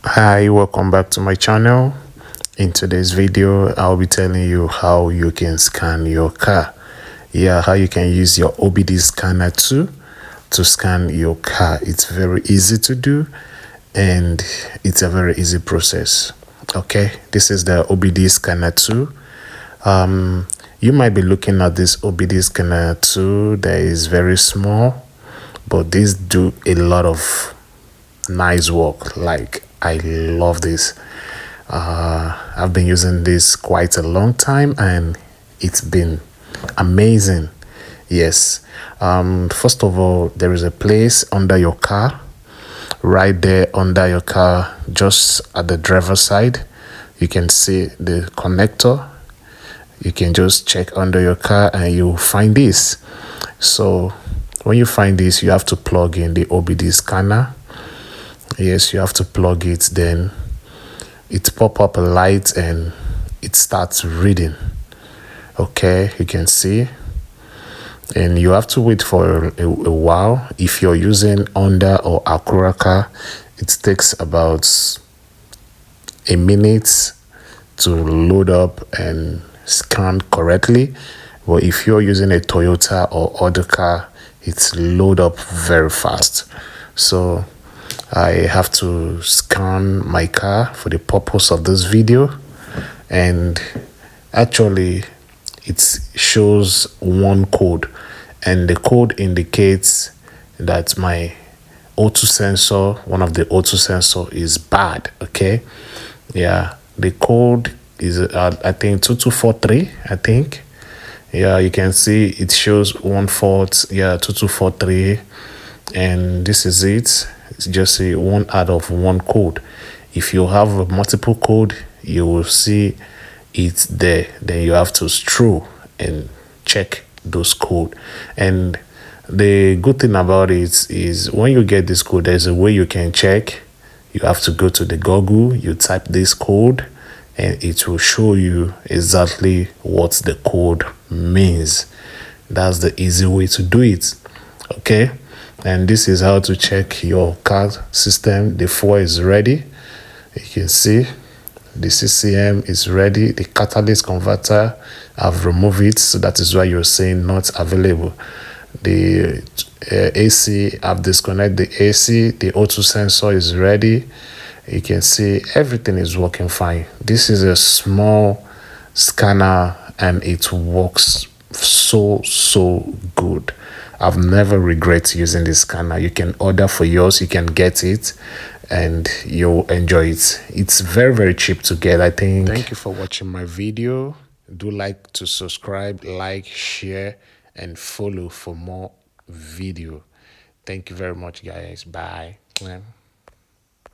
Hi, welcome back to my channel. In today's video, I'll be telling you how you can scan your car. How you can use your OBD scanner too to scan your car. It's very easy to do and it's a very easy process. Okay, this is the OBD scanner 2. You might be looking at this OBD scanner 2 that is very small, but these do a lot of nice work. Like, I love this. I've been using this quite a long time and it's been amazing. Yes. First of all, there is a place under your car, right there under your car, just at the driver's side. You can see the connector. You can just check under your car and you'll find this. So when you find this, you have to plug in the OBD scanner. Yes, you have to plug it, then it pop up a light and it starts reading. Okay, you can see, and you have to wait for a while. If you're using Honda or Acura car, it takes about a minute to load up and scan correctly. But if you're using a Toyota or other car, it's load up very fast. So I have to scan my car for the purpose of this video, and actually it shows one code, and the code indicates that my O2 sensor, one of the O2 sensor, is bad. Okay, the code is I think 2243. I think, you can see it shows one fault. 2243, and this is it. It's just a one out of one code. If you have a multiple code, you will see it there. Then you have to stroll and check those code. And the good thing about it is when you get this code, there's a way you can check. You have to go to the Google, you type this code, and it will show you exactly what the code means. That's the easy way to do it. Okay, and this is how to check your car system. The fuel is ready. You can see the CCM is ready. The catalyst converter, I've removed it, so that is why you're saying not available. The AC, I've disconnected the AC. The O2 sensor is ready. You can see everything is working fine. This is a small scanner and it works so good. I've never regret using this scanner. You can order for yours, you can get it, and you'll enjoy it. It's very cheap to get, I think. Thank you for watching my video. Do like to subscribe, like, share, and follow for more video. Thank you very much, guys. Bye.